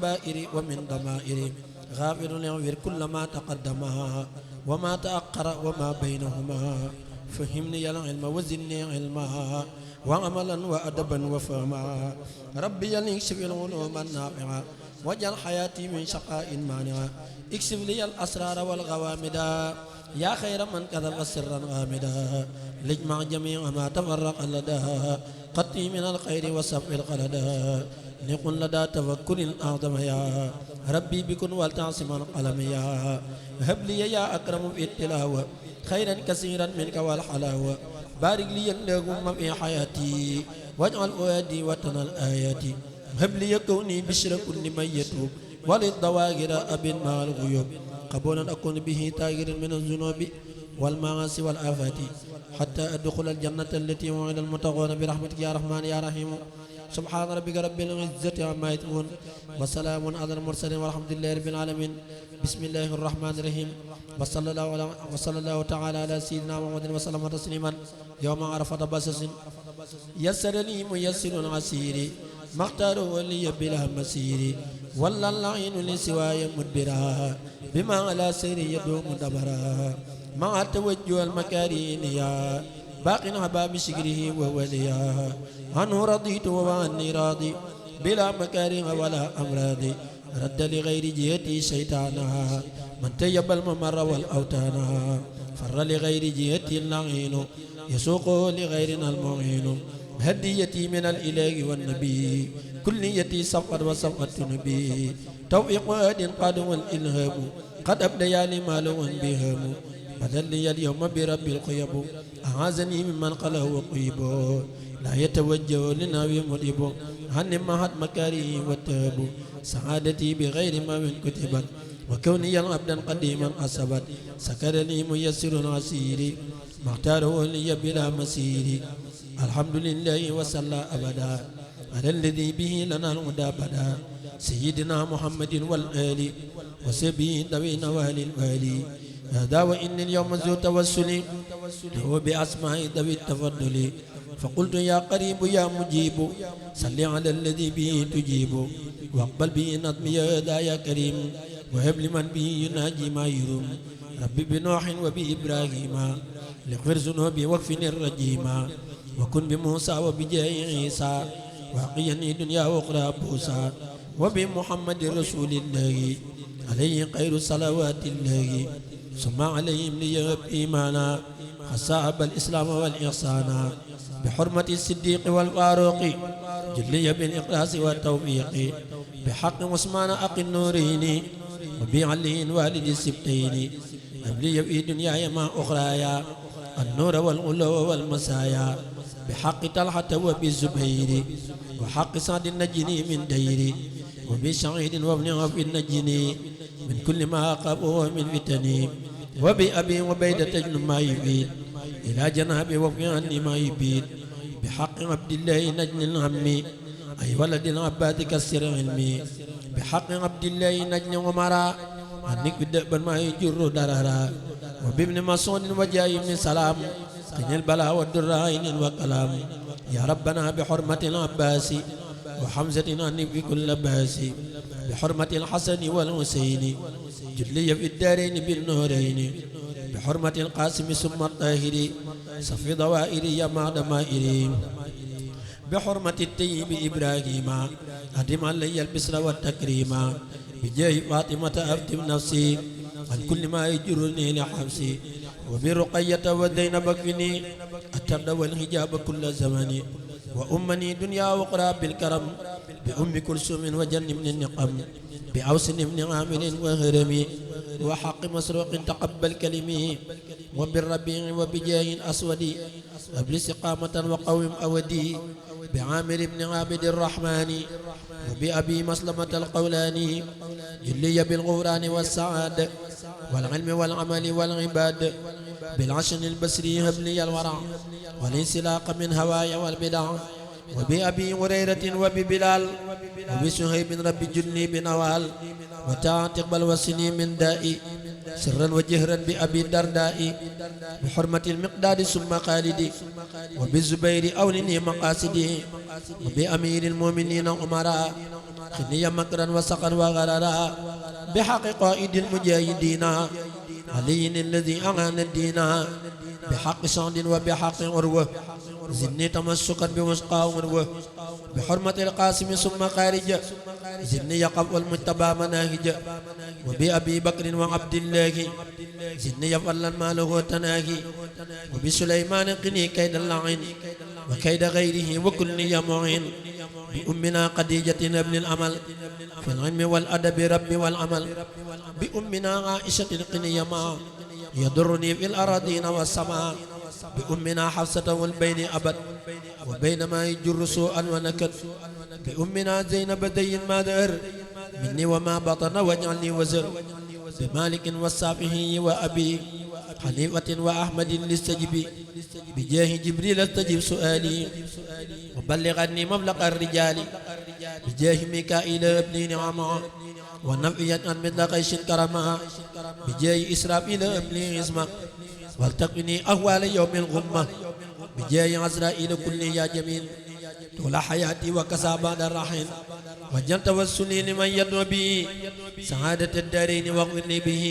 كبائر ومن ضمائر غافر يغفر كل ما تقدم وما تأخر وما بينهما فهمني العلم وزدني علما وعملا وأدبا وفهما ربي يكشف العلوم النافعة واجعل حياتي من شقاء مانعة اكشف لي الأسرار والغوامد يا خير من كذب سرا غامدا لاجمع جميع ما تفرق لدى قطي من الخير وصف القلدا نقل لدى تفكر أعظم يا ربي بكن والتعصم القلم يا هب لي يا أكرم في التلاوة خيرا كثيرا منك والحلاوة بارك لي اللهم في حياتي واجعل أودي وطن الآيات هب لي كوني بشر كل من يتوب وللضواغر أب مع الغيوب قبولا أكون به تاجر من الذنوب والمعاصي والآفات حتى أدخل الجنة التي وعد المتقون برحمتك يا رحمن يا رحيم سبحان ربك رب العزة عما يصفون وسلام على المرسلين والحمد لله رب العالمين بسم الله الرحمن الرحيم وصلى الله تعالى على سيدنا محمد وسلم تسليما يوم عرفة باسس يسر لي ميسر العسير مختار ولي بلا مسير ولا اللعين لسواي مدبرا بما على سير يدوم دبرا مع توجه المكارين يا باق حباب شكره ووليا عنه رضيت وعني راضي بلا مكاره ولا أمراض رد لغير جهتي شيطانا من تيب الممر والأوتانا فر لغير جهتي اللعين يسوق لغيرنا المعين هديتي من الإله والنبي كليتي صفقت وصفقت نبي توفيق هاد قادم الإلهام قد أبديا لي مال بهم بدل لي اليوم برب القيب أعاذني ممن قاله وقيب لا يتوجه لناوي مديب عن مهد مكاري والتاب سعادتي بغير ما من كتبت وكوني عبدا قديما أصبت سكرني ميسر عسير مختاره لي بلا مسير الحمد لله وصلى أبدا على الذي به لنا الهدى بدا سيدنا محمد والآل وسبي ذوي نوال الوالي هذا وإن اليوم ذو توسل هو بأسماء ذوي التفضل فقلت يا قريب يا مجيب صل على الذي به تجيب واقبل به نظمي هذا يا كريم وهب لمن به يناجي ما يروم ربي بنوح وبإبراهيم لغفر ذنوبي واكفني الرجيم وكن بموسى وبجاه عيسى وقيني دنيا وأخرى بوسى وبمحمد رسول الله عليه خير صلوات الله ثم عليهم ليهب إيمانا خصاب الإسلام والإحسان بحرمة الصديق والفاروق جلي بالإخلاص والتوفيق بحق عثمان أقي النورين وبعلي والد السبتين أبلي في دنياي ما أخرايا النور والغلو والمسايا بحق طلحة وبالزبير وحق سعد النجني من ديري وبسعيد وابن عوف النجني من كل ما أقابه من فتني وبأبي وبيدة بن ما يبيد إلى جناب وفي عني ما يبيد بحق عبد الله نجن الهم أي ولد العباد كسر علمي بحق عبد الله نجن عمرا عنك بدأبا ما يجر دررا وبابن مسعود وجاي من سلام قن البلاء والدرائن وكلام يا ربنا بحرمة العباس وحمزة عني في كل باس بحرمة الحسن والحسين جلي في الدارين بالنورين بحرمة القاسم ثم الطاهر صفي ضوائري يا مع دمائري بحرمة الطيب إبراهيم أدم علي البسر والتكريم بجاه فاطمة أفتم نفسي عن كل ما يجرني لحبسي وبرقية وزينب اكفني الترد والحجاب كل زمان وأمني دنيا وقرى بالكرم بأم كلثوم وجن من النقم بأوس بن عامر وهرمي وحق مسروق تقبل كلمي وبالربيع وبجاه أسود أبل استقامة وقوم أودي بعامر بن عابد الرحمن وبأبي مسلمة القولاني جلي بالغفران والسعاد والعلم والعمل والعباد بالعشن البصري هب لي الورع والانسلاق من هوايا والبدع وبأبي هريرة وببلال وبسهيب رب جني بنوال وتعتقبل وسني من دائي سرا وجهرا بأبي الدرداء بحرمة المقداد ثم خالدي وبالزبير أولني مقاصدي وبأمير المؤمنين أمراء خني مكرا وسقا وغررا بحق قائد المجاهدين علي الذي أعان الدين بحق سعد وبحق عروة زدني تمسكا بمسقى عروة بحرمة القاسم ثم خارج زدني يقف والمتبى مناهج وبأبي بكر وعبد الله زدني يفعل ما له تناهي وبسليمان قني كيد اللعين وكيد غيره وكل يمعين بأمنا خديجة ابن الأمل في العلم والأدب رب والعمل بأمنا عائشة قني ما يضرني في الأراضين والسماء بأمنا حفصة والبين أبد وبينما يجر سوءا ونكد بأمنا زينب دين ما دهر مني وما بطن واجعلني وزر بمالك والصافحي وأبي حنيفة وأحمد للسجب بجاه جبريل استجب سؤالي وبلغني مبلغ الرجال بجاه ميكائيل ابن نعمة ونفيا عن مثل قيش كرما بجاه إسرافيل ابن عزمة والتقني أهوال يوم الغمة بجاه عزرائيل كل يا جميل طول حياتي وكسى بعد الرحيل وجل توسلي لمن يدعو به سعادة الدارين واغفرني به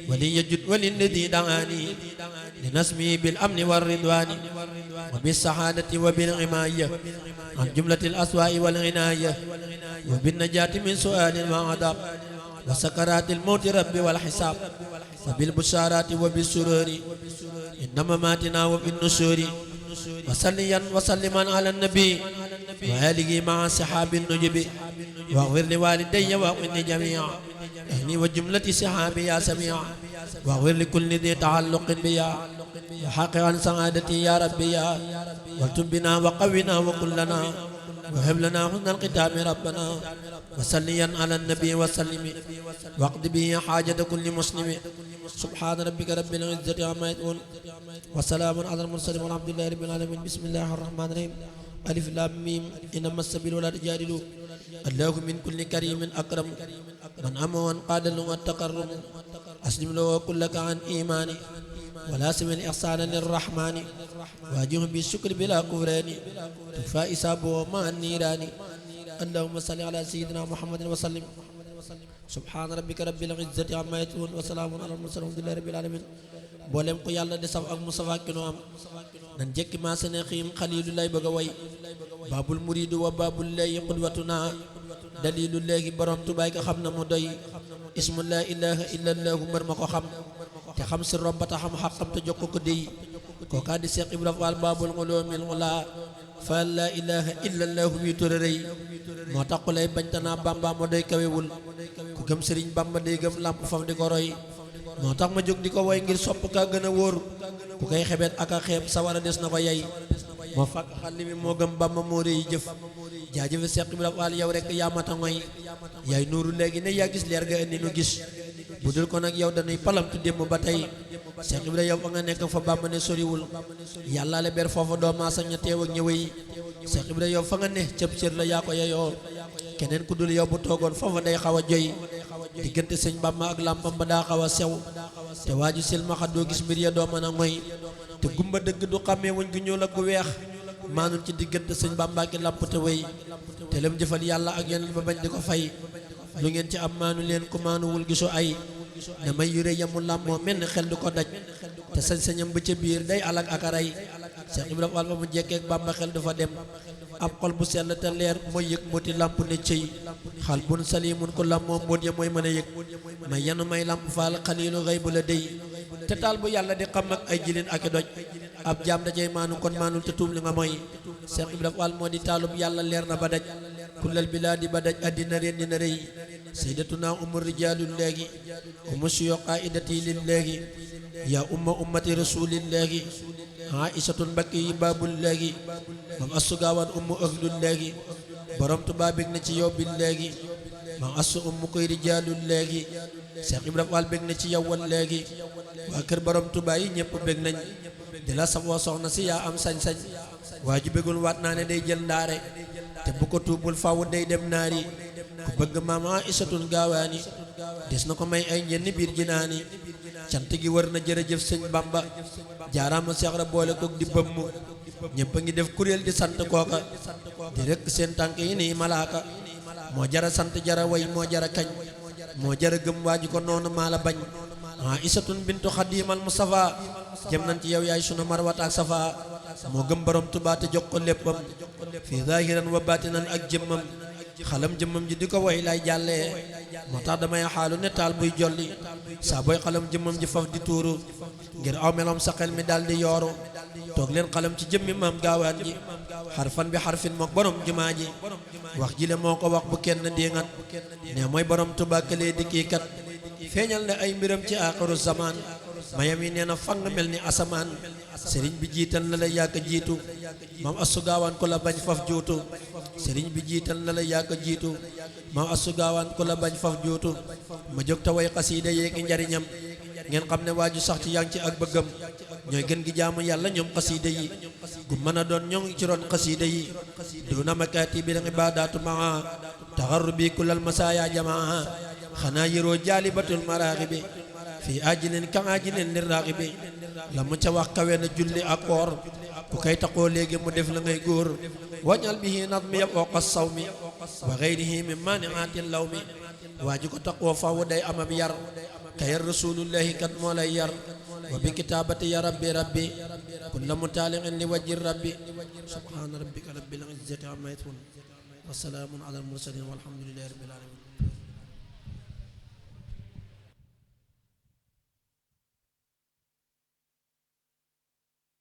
وليجد وللذي دعاني لنسمي بالأمن والرضوان وبالسعادة وبالعماية عن جملة الأسواء والعناية وبالنجاة من سؤال وعذاب وسكرات الموت رب والحساب وبالبشارات وبالسرور إنما ماتنا وفي النشور وصليا وسلما على النبي وآله مع صحاب النجب واغفر لوالدي واغفر جميعا أهلي وجملة صحابي يا سميع واغفر لكل ذي تعلق بيا وحقق عن سعادتي يا ربي يا والتب بنا وقونا وكلنا وهب لنا حسن الختام ربنا وصليا على النبي وسلم واقض به حاجة كل مسلم سبحان ربك رب العزة عما يصفون وسلام على المرسلين والحمد لله رب العالمين بسم الله الرحمن الرحيم ألف لام ميم إنما السبيل ولا تجادلوا الله من كل كريم أكرم من أمر وانقاد له التقرب أسلم له كلك عن إيماني ولا سم الإحسان للرحمن واجه بالشكر بلا كفران تكفى إسابه مع النيران اللهم صل على سيدنا محمد وسلم سبحان ربك رب العزة عما يصفون وسلام على المرسلين والحمد لله رب العالمين mboolem ko yàlla di saf ak Mustafa ki nu am nan jekki maa sene xiim xaliilu lay bëgg a way baabul muriidu wa baabul lay qudwatuna dalilu léegi borom tubaay ko xam na mu doy ismu laa ilaha illa allahu mbër ma ko xam te xam si rombata xam xaqam te jokk ko dey kookaa di Seex Ibra Faal baabul ulumil ula fa laa ilaha illa allahu mi tura rëy moo tax ku lay bañtanaa Bamba ma doy kawewul ku gëm Sëriñ Bamba day gëm làmp fam di ko roy moo tax ma jóg di ko woy ngir sopp kaa gën a wóor ku koy xebet ak a xeeb sawara des na ko yey moo fàkk xalli mi moo gëm Bamba moo rëy jëf jaajëfe Seex Ibra Faal yow rek yaa mata ngoy yaay nuuru léegi ne yaa gis leer ga indi nu gis bu dul ko nag yow dañuy palamtu démb ba tey Seex Ibra yow fa nga nekk fa Bamba ne soriwul yàlla la ber foofa doo maasa ña teew ak ñëwe yi Seex Ibra yow fa nga ne cëb cër la yaa ko yeyoo keneen ku dul yow bu toogoon foofa day xaw a joy diggante sëñ Bamba ak làmpam ba daa xaw a sew te waaju silmaxa doo gis mbir ya doo mën a ngoy te gumba dëgg du xàmmee wuñ gu ñuul ak gu weex maanul ci diggante sëñ Bamba ak làmp te wéy te lem jëfal yàlla ak yeneen ba bañ di ko fay lu ngeen ci am maanu leen ku maanuwul gisu ay damay yure yamu làmmoo mel ni xel du ko daj te sañ-sañam ba ca biir day alak ak a rey Seex Ibra Faal ba mu jekkeek Bamba xel du fa dem ab xol bu sell te leer mooy yëg mbooti làmp ne cëy xal bun salimun ko làmmoo mboot ya mooy mën a yëg may yanu may làmp faal xaliilu xëy bu la dey te taal bu yàlla di xam ak ay jilin ak i doj ab jaam da cay maanu kon maanul te tuub li nga mooy Seex Ibra Faal moo di taalub yàlla leer na ba daj kullal bilaadi ba daj addina reen dina rëy sayyidatuna ummu rijaalul léegi ummu suyoo qaidati lil léegi yaa umma ummati rasulillahi aïsatun mbakki yi baabul léegi mam assu gaawaan ummu ahlul léegi borom Tuubaa bég na ci yow bil léegi mam assu ummu koy rijaalul léegi Seex Ibra Faal bég na ci yow wan léegi waa kër borom Tuubaa yi ñëpp bég nañ di la safoo soxna si yaa am sañ-sañ waa ji bégul waat naa ne day jël ndaare te bu ko tuubul faw day dem naari ku bëgg maam aïsatun gaawaani des na ko may ay ñenn biir jinaani cant gi war na jërëjëf sëñ Bamba jaaraama Seex Ibra boole koog di bëmm ñëpp a ngi def kuréel di sant kooka di rek seen tànk yi nii malaaka moo jara sant jara way moo jara kañ moo jara gëm waaju ko noonu maa la bañ Aïsatun bintu Xadimal Mustafa jëm nañ ci yow yaay sunu marwata ak safa moo gëm borom Tuubaa te jox ko léppam fi zahiran wa batinan ak jëmmam xalam jëmmam ji di ko way lay jàllee moo tax damay xaalu ne taal buy jolli saa booy xalam jëmmam ji faf di tuuru ngir aw meloom sa xel mi daal di yooru toog leen xalam ci jëmmi maam gaawaan ji xarfan bi xarfin mook borom jumaa ji wax ji le moo ko wax bu kenn déngat ne mooy borom Tuubaa këlee di kii kat feeñal ne ay mbiram ci aaxiru zaman mayam yi nee na fang mel ni asamaan sëriñ bi jiital na la yàgg jiitu maam Astu Gaawaan ku la bañ faf juutu sëriñ bi jiital na la yàgg jiitu maam Astu Gaawaan ku la bañ faf juutu ma jóg te way xasiida yeeki njariñam ngeen xam ne waaju sax ci yang ci ak bëggam ñooy gën gi jaamu yàlla ñoom xasiida yi gu mën a doon ñoo ngi ci ron xasiida yi duna makaati bi la ibaadaatu maa taxarrubi kulal masaaya jamaa xanaa yëroo jaalibatul maraaxibi fii ajilin ka ajilin li raaxibi la mu ca wax kawe na julli ak koor ku kay taxoo léegi mu def la ngay góor wañal bihi nadmi yab ooqa saw mi wa xeyrihi min maaniaatin law mi waa ji ko taxoo faw day amab yar kayar rasulullahi kat moo lay yar wa bi kitaabati ya rabbi rabbi kulla mutaaliqin li wajji rabbi subhaana rabbika rabbil izzati amma yasifun wa salaamun ala al mursalin walhamdulillahi rabbil alamin